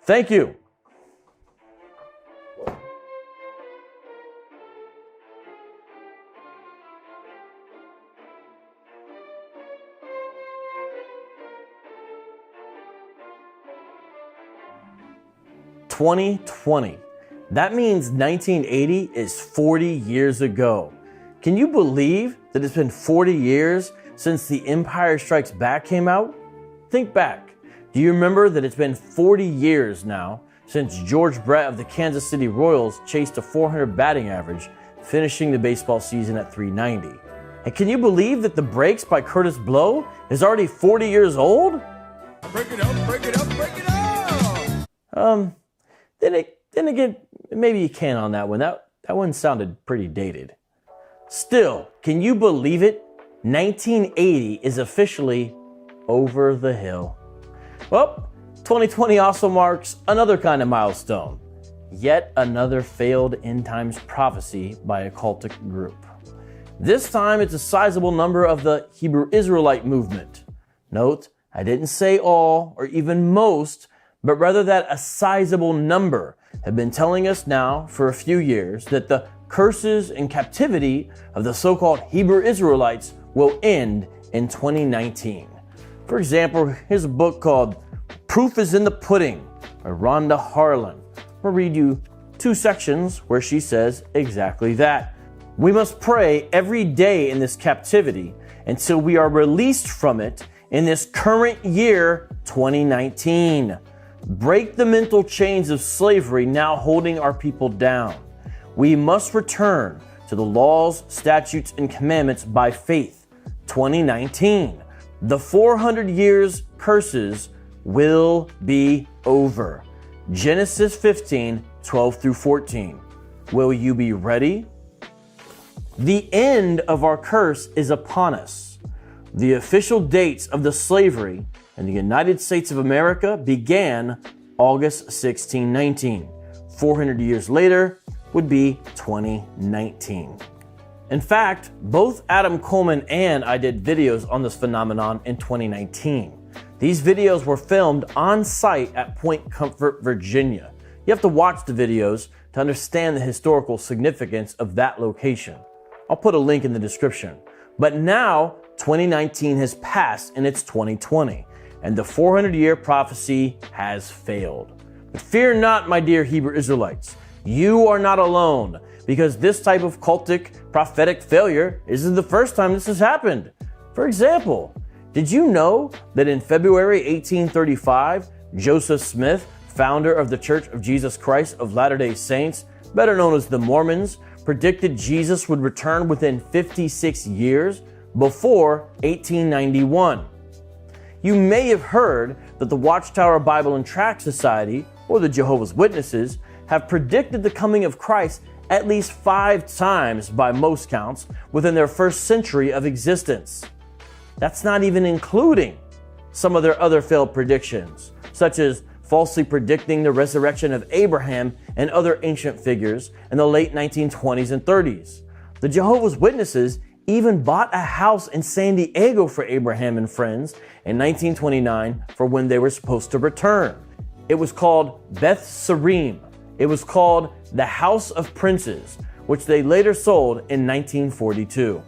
Thank you. (2020). That means 1980 is 40 years ago. Can you believe that it's been 40 years since The Empire Strikes Back came out? Think back. Do you remember that it's been 40 years now since George Brett of the Kansas City Royals chased a .400 batting average, finishing the baseball season at .390? And can you believe that The Breaks by Curtis Blow is already 40 years old? Break it up, break it up, break it up! Then again, maybe you can on that one. That one sounded pretty dated. Still, can you believe it? 1980 is officially over the hill. Well, 2020 also marks another kind of milestone. Yet another failed end times prophecy by a cultic group. This time it's a sizable number of the Hebrew Israelite movement. Note, I didn't say all or even most, but rather that a sizable number have been telling us now for a few years that the curses and captivity of the so-called Hebrew Israelites will end in 2019. For example, here's a book called Proof is in the Pudding by Rhonda Harlan. I'll read you 2 sections where she says exactly that. We must pray every day in this captivity until we are released from it in this current year, 2019. Break the mental chains of slavery now holding our people down. We must return to the laws, statutes, and commandments by faith. 2019. The 400 years curses will be over. Genesis 15, 12 through 14. Will you be ready? The end of our curse is upon us. The official dates of the slavery in the United States of America began August 1619. 400 years later would be 2019. In fact, both Adam Coleman and I did videos on this phenomenon in 2019. These videos were filmed on site at Point Comfort, Virginia. You have to watch the videos to understand the historical significance of that location. I'll put a link in the description. But now, 2019 has passed and it's 2020. And the 400-year prophecy has failed. But fear not, my dear Hebrew Israelites. You are not alone, because this type of cultic prophetic failure isn't the first time this has happened. For example, did you know that in February 1835, Joseph Smith, founder of the Church of Jesus Christ of Latter-day Saints, better known as the Mormons, predicted Jesus would return within 56 years before 1891? You may have heard that the Watchtower Bible and Tract Society, or the Jehovah's Witnesses, have predicted the coming of Christ at least 5 times by most counts within their first century of existence. That's not even including some of their other failed predictions, such as falsely predicting the resurrection of Abraham and other ancient figures in the late 1920s and 30s. The Jehovah's Witnesses even bought a house in San Diego for Abraham and friends in 1929 for when they were supposed to return. It was called Beth Sarim. It was called the House of Princes, which they later sold in 1942.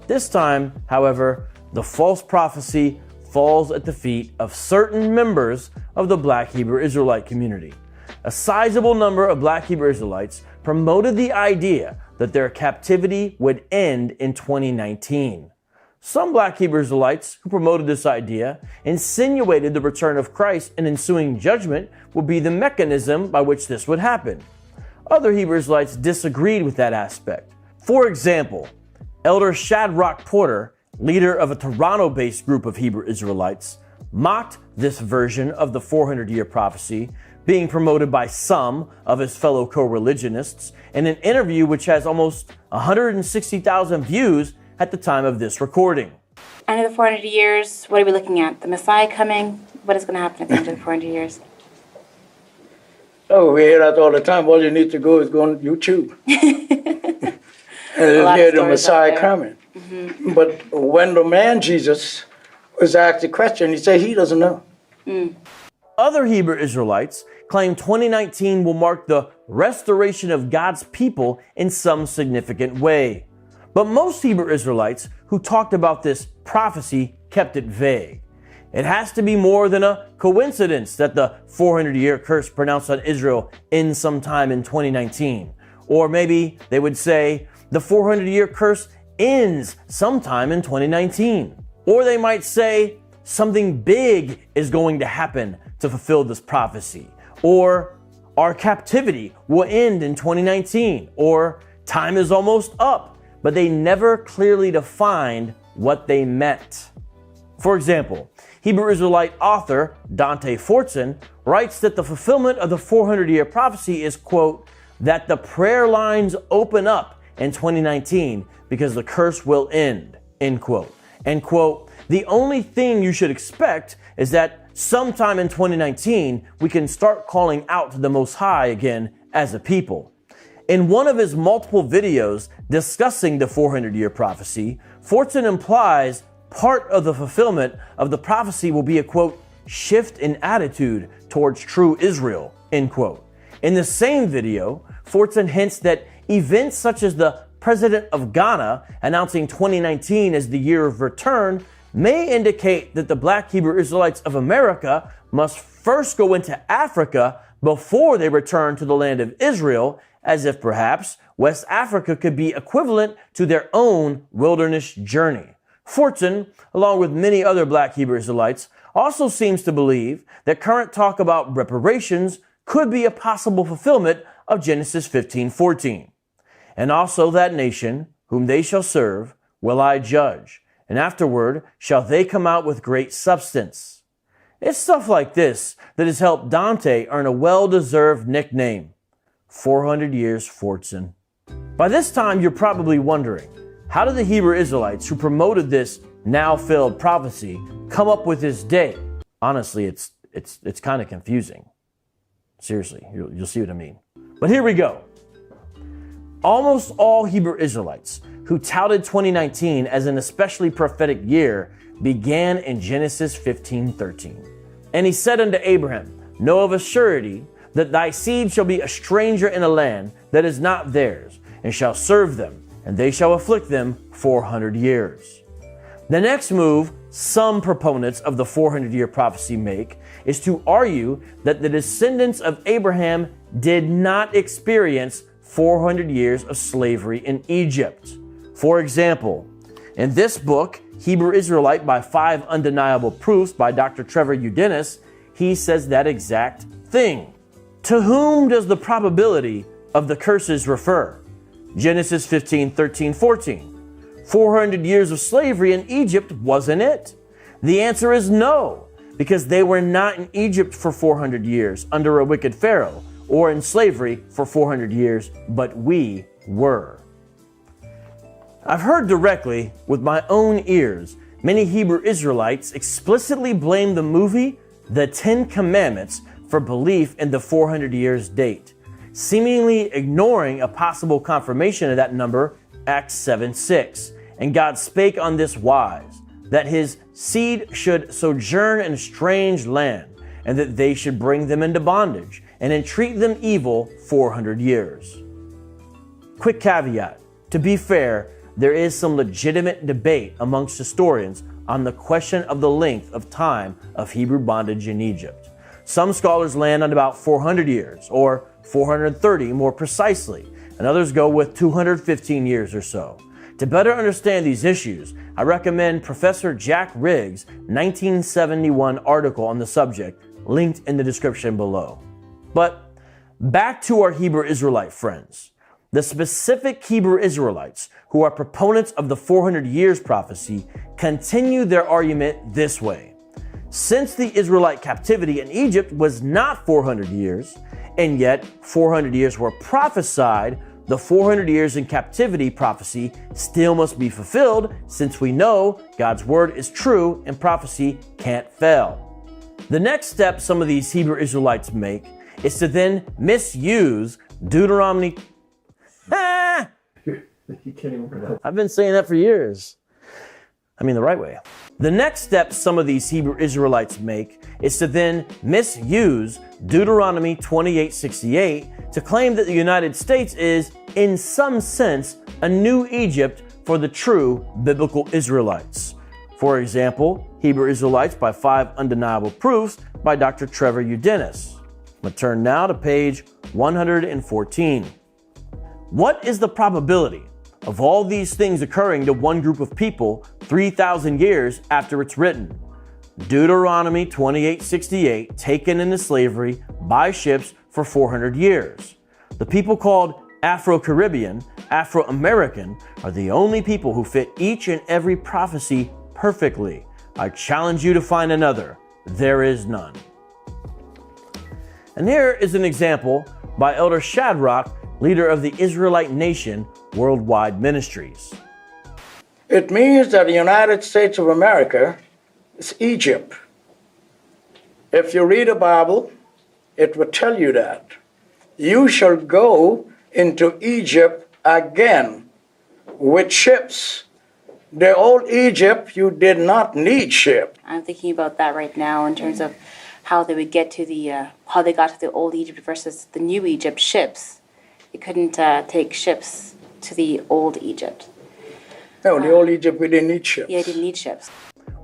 This time, however, the false prophecy falls at the feet of certain members of the Black Hebrew Israelite community. A sizable number of Black Hebrew Israelites promoted the idea that their captivity would end in 2019. Some Black Hebrew Israelites who promoted this idea insinuated the return of Christ and ensuing judgment would be the mechanism by which this would happen. Other Hebrew Israelites disagreed with that aspect. For example, Elder Shadrach Porter, leader of a Toronto-based group of Hebrew Israelites, mocked this version of the 400-year prophecy being promoted by some of his fellow co-religionists in an interview which has almost 160,000 views at the time of this recording. End of the 400 years, what are we looking at? The Messiah coming? What is going to happen at the end of the 400 years? Oh, we hear that all the time. All you need to go is go on YouTube. And hear the Messiah coming. Mm-hmm. But when the man Jesus was asked the question, he said he doesn't know. Other Hebrew Israelites claim 2019 will mark the restoration of God's people in some significant way. But most Hebrew Israelites who talked about this prophecy kept it vague. It has to be more than a coincidence that the 400-year curse pronounced on Israel ends sometime in 2019. Or maybe they would say the 400-year curse ends sometime in 2019. Or they might say something big is going to happen to fulfill this prophecy. Or our captivity will end in 2019. Or time is almost up. But they never clearly defined what they meant. For example, Hebrew Israelite author Dante Fortson writes that the fulfillment of the 400-year prophecy is, quote, that the prayer lines open up in 2019 because the curse will end, end quote. And, quote, the only thing you should expect is that sometime in 2019, we can start calling out to the Most High again as a people. In one of his multiple videos discussing the 400-year prophecy, Fortson implies part of the fulfillment of the prophecy will be a, quote, shift in attitude towards true Israel, end quote. In the same video, Fortson hints that events such as the president of Ghana announcing 2019 as the year of return may indicate that the Black Hebrew Israelites of America must first go into Africa before they return to the land of Israel, as if perhaps West Africa could be equivalent to their own wilderness journey. Fortson, along with many other Black Hebrew Israelites, also seems to believe that current talk about reparations could be a possible fulfillment of Genesis 15:14. And also that nation, whom they shall serve, will I judge, and afterward shall they come out with great substance. It's stuff like this that has helped Dante earn a well-deserved nickname, 400 Years Fortson. By this time, you're probably wondering, how did the Hebrew Israelites who promoted this now-failed prophecy come up with this date? Honestly, it's kind of confusing. Seriously, you'll see what I mean. But here we go. Almost all Hebrew Israelites who touted 2019 as an especially prophetic year began in Genesis 15:13. And he said unto Abraham, know of a surety that thy seed shall be a stranger in a land that is not theirs, and shall serve them, and they shall afflict them 400 years. The next move some proponents of the 400-year prophecy make is to argue that the descendants of Abraham did not experience 400 years of slavery in Egypt. For example, in this book, Hebrew Israelite by 5 Undeniable Proofs by Dr. Trevor Udenis, he says that exact thing. To whom does the probability of the curses refer? Genesis 15:13-14. 400 years of slavery in Egypt wasn't it? The answer is no, because they were not in Egypt for 400 years under a wicked Pharaoh, or in slavery for 400 years, but we were. I've heard directly with my own ears many Hebrew Israelites explicitly blame the movie The 10 Commandments for belief in the 400 years date, seemingly ignoring a possible confirmation of that number, Acts 7:6. And God spake on this wise, that his seed should sojourn in a strange land, and that they should bring them into bondage, and entreat them evil 400 years. Quick caveat, to be fair, there is some legitimate debate amongst historians on the question of the length of time of Hebrew bondage in Egypt. Some scholars land on about 400 years, or 430 more precisely, and others go with 215 years or so. To better understand these issues, I recommend Professor Jack Riggs' 1971 article on the subject, linked in the description below. But back to our Hebrew Israelite friends. The specific Hebrew Israelites who are proponents of the 400 years prophecy continue their argument this way. Since the Israelite captivity in Egypt was not 400 years, and yet 400 years were prophesied, the 400 years in captivity prophecy still must be fulfilled, since we know God's word is true and prophecy can't fail. The next step some of these Hebrew Israelites make is to then misuse Deuteronomy. You can't even pronounce. I've been saying that for years. I mean the right way. The next step some of these Hebrew Israelites make is to then misuse Deuteronomy 28:68 to claim that the United States is, in some sense, a new Egypt for the true biblical Israelites. For example, Hebrew Israelites by 5 Undeniable Proofs by Dr. Trevor Udenis. I'm going to turn now to page 114. What is the probability of all these things occurring to one group of people 3,000 years after it's written? Deuteronomy 28:68 taken into slavery by ships for 400 years. The people called Afro-Caribbean, Afro-American are the only people who fit each and every prophecy perfectly. I challenge you to find another. There is none. And here is an example by Elder Shadrach, leader of the Israelite Nation Worldwide Ministries. it means that the United States of America is Egypt. If you read the Bible, it will tell you that. You shall go into Egypt again with ships. The old Egypt, you did not need ship. I'm thinking about that right now in terms of how they would get to how they got to the old Egypt versus the new Egypt ships. You couldn't take ships to the old Egypt. No, the old Egypt, we didn't need ships. Yeah, you didn't need ships.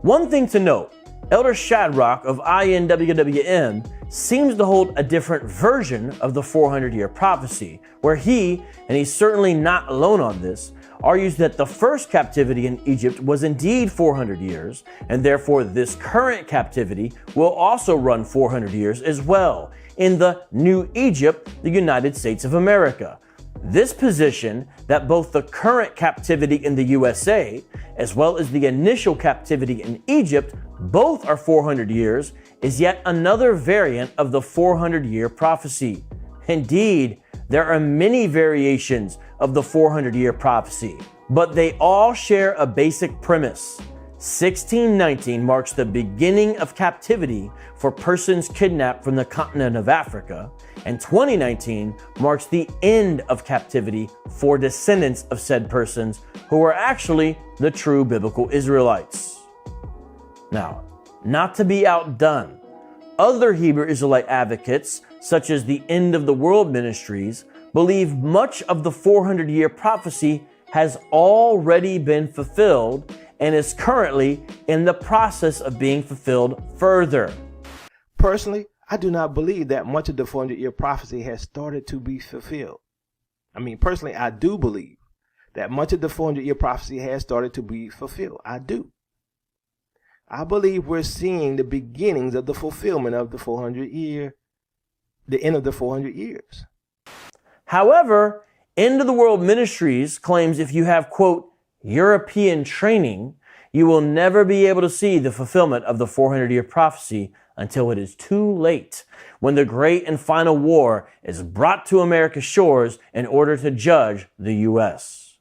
One thing to note, Elder Shadrach of INWWM seems to hold a different version of the 400-year prophecy, where he, and he's certainly not alone on this, argues that the first captivity in Egypt was indeed 400 years, and therefore this current captivity will also run 400 years as well, in the New Egypt, the United States of America. This position that both the current captivity in the USA, as well as the initial captivity in Egypt, both are 400 years, is yet another variant of the 400-year prophecy. Indeed, there are many variations of the 400-year prophecy, but they all share a basic premise. 1619 marks the beginning of captivity for persons kidnapped from the continent of Africa, and 2019 marks the end of captivity for descendants of said persons who are actually the true biblical Israelites. Now, not to be outdone, other Hebrew Israelite advocates, such as the End of the World Ministries, believe much of the 400-year prophecy has already been fulfilled and is currently in the process of being fulfilled further. Personally, I do not believe that much of the 400-year prophecy has started to be fulfilled. Personally, I do believe that much of the 400-year prophecy has started to be fulfilled. I do. I believe we're seeing the beginnings of the fulfillment of the end of the 400 years. However, End of the World Ministries claims if you have, quote, European training, you will never be able to see the fulfillment of the 400-year prophecy until it is too late, when the great and final war is brought to America's shores in order to judge the U.S.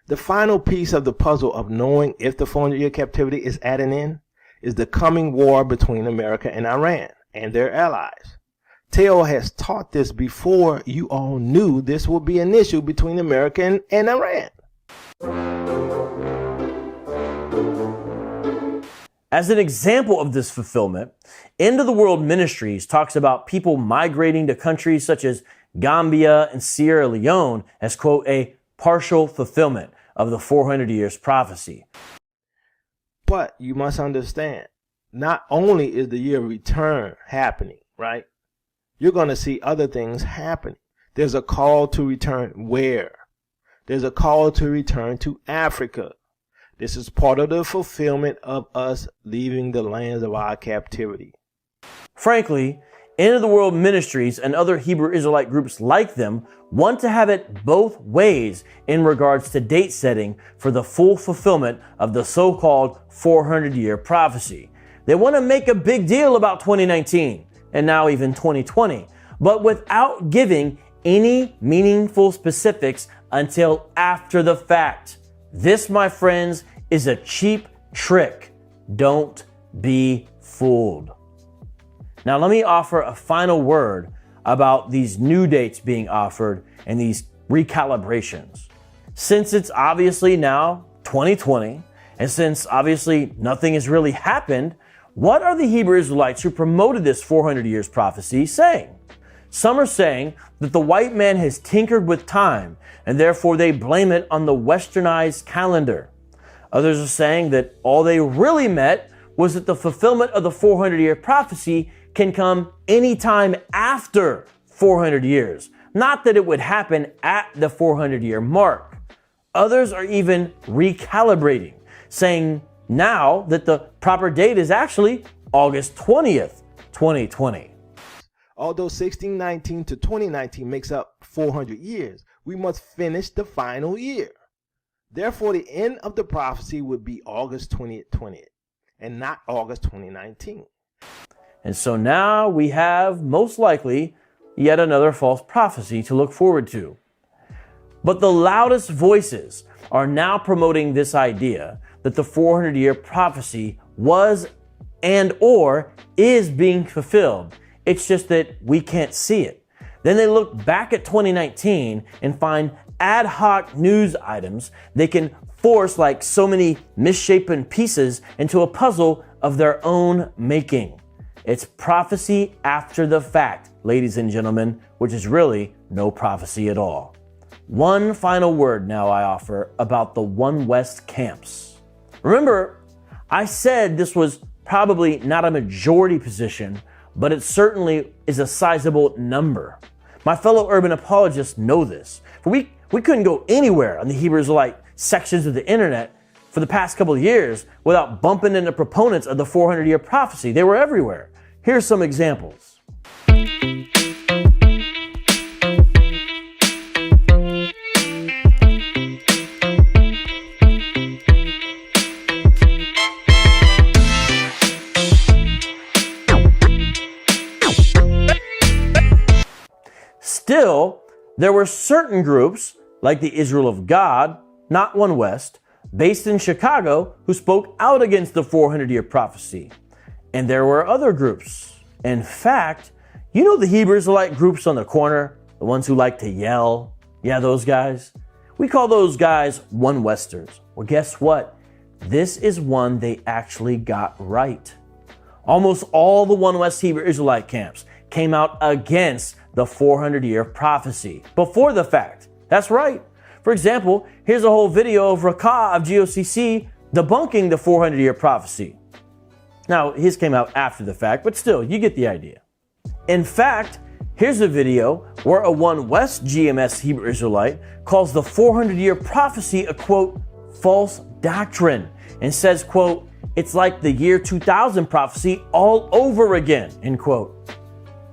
The final piece of the puzzle of knowing if the 400-year captivity is at an end is the coming war between America and Iran and their allies. Teo has taught this before you all knew this would be an issue between America and Iran. As an example of this fulfillment, End of the World Ministries talks about people migrating to countries such as Gambia and Sierra Leone as, quote, a partial fulfillment of the 400 years prophecy. But you must understand, not only is the year of return happening, right? You're going to see other things happening. There's a call to return where? There's a call to return to Africa. This is part of the fulfillment of us leaving the lands of our captivity. Frankly, End of the World Ministries and other Hebrew Israelite groups like them want to have it both ways in regards to date setting for the full fulfillment of the so-called 400-year prophecy. They want to make a big deal about 2019 and now even 2020, but without giving any meaningful specifics until after the fact. This, my friends, is a cheap trick. Don't be fooled. Now, let me offer a final word about these new dates being offered and these recalibrations. Since it's obviously now 2020 And since obviously nothing has really happened, what are the Hebrew Israelites who promoted this 400 years prophecy saying? Some are saying that the white man has tinkered with time and therefore they blame it on the westernized calendar. Others are saying that all they really meant was that the fulfillment of the 400-year prophecy can come anytime after 400 years, not that it would happen at the 400-year mark. Others are even recalibrating, saying now that the proper date is actually August 20th, 2020. Although 1619 to 2019 makes up 400 years, we must finish the final year. Therefore, the end of the prophecy would be August 20th, and not August 2019. And so now we have, most likely, yet another false prophecy to look forward to. But the loudest voices are now promoting this idea that the 400-year prophecy was and or is being fulfilled. It's just that we can't see it. Then they look back at 2019 and find ad hoc news items they can force like so many misshapen pieces into a puzzle of their own making. It's prophecy after the fact, ladies and gentlemen, which is really no prophecy at all. One final word now I offer about the One West camps. Remember, I said this was probably not a majority position, but it certainly is a sizable number. My fellow urban apologists know this. For we couldn't go anywhere on the Hebrew Israelite sections of the internet for the past couple of years without bumping into proponents of the 400-year prophecy. They were everywhere. Here's some examples. Still, there were certain groups, like the Israel of God, not One West, based in Chicago, who spoke out against the 400-year prophecy. And there were other groups. In fact, you know the Hebrew Israelite groups on the corner, the ones who like to yell? Yeah, those guys. We call those guys One Westers. Well, guess what? This is one they actually got right. Almost all the One West Hebrew Israelite camps came out against the 400-year prophecy before the fact. That's right. For example, here's a whole video of Vocab of GOCC debunking the 400-year prophecy. Now, his came out after the fact, but still, you get the idea. In fact, here's a video where a One West GMS Hebrew Israelite calls the 400-year prophecy a, quote, false doctrine, and says, quote, it's like the year 2000 prophecy all over again, end quote.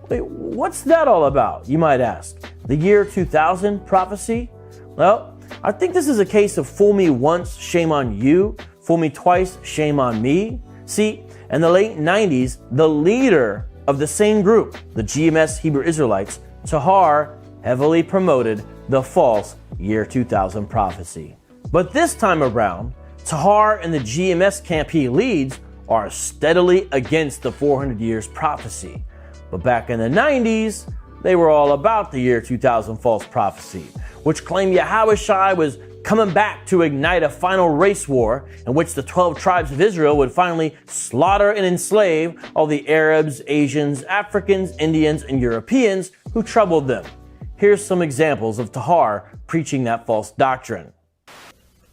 Wait, what's that all about, you might ask? The year 2000 prophecy? Well, I think this is a case of fool me once, shame on you, fool me twice, shame on me. See, in the late 90s, the leader of the same group, the GMS Hebrew Israelites, Tahar, heavily promoted the false year 2000 prophecy. But this time around, Tahar and the GMS camp he leads are steadily against the 400 years prophecy. But back in the 90s, they were all about the year 2000 false prophecy, which claimed Yahushua was coming back to ignite a final race war in which the 12 tribes of Israel would finally slaughter and enslave all the Arabs, Asians, Africans, Indians, and Europeans who troubled them. Here's some examples of Tahar preaching that false doctrine.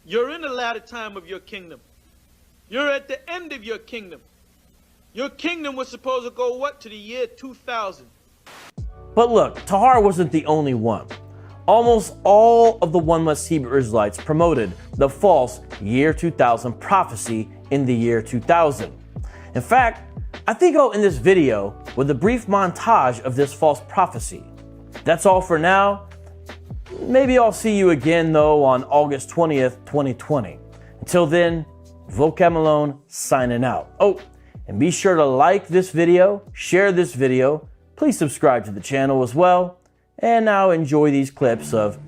You're in the latter time of your kingdom. You're at the end of your kingdom. Your kingdom was supposed to go, what, to the year 2000? But look, Tahar wasn't the only one. Almost all of the One West Hebrew Israelites promoted the false year 2000 prophecy in the year 2000. In fact, I think I'll end this video with a brief montage of this false prophecy. That's all for now. Maybe I'll see you again, though, on August 20th, 2020. Until then, Vocab Malone signing out. Oh, and be sure to like this video, share this video, please subscribe to the channel as well, and now enjoy these clips of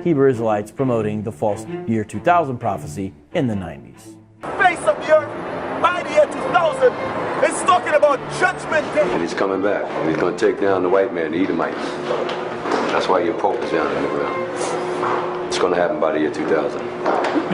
Hebrew Israelites promoting the false year 2000 prophecy in the 90s. Face of the earth by the year 2000 is talking about judgment day. And he's coming back. And he's going to take down the white man, the Edomites. That's why your Pope is down in the ground. It's going to happen by the year 2000.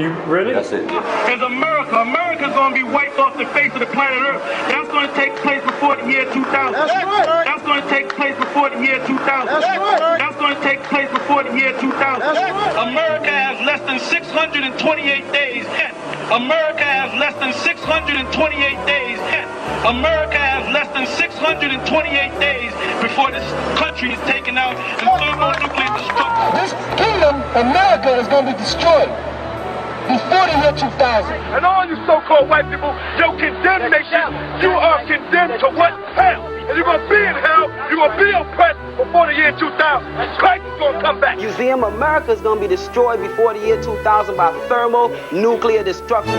You really? That's it. Is America's going to be wiped off the face of the planet Earth. That's going to take place before the year 2000. That's right. That's going to take place before the year 2000. That's right. That's going to take place before the year 2000. That's right. America has less than 628 days. America has less than 628 days. America has less than 628 days before this country is taken out in thermonuclear destruction. This kingdom, America, is going to be destroyed before the year 2000. And all you so-called white people, your condemnation, you are condemned to what? Hell. And you're going to be in hell, you're going to be oppressed before the year 2000. Christ is going to come back. Museum America is going to be destroyed before the year 2000 by thermonuclear destruction.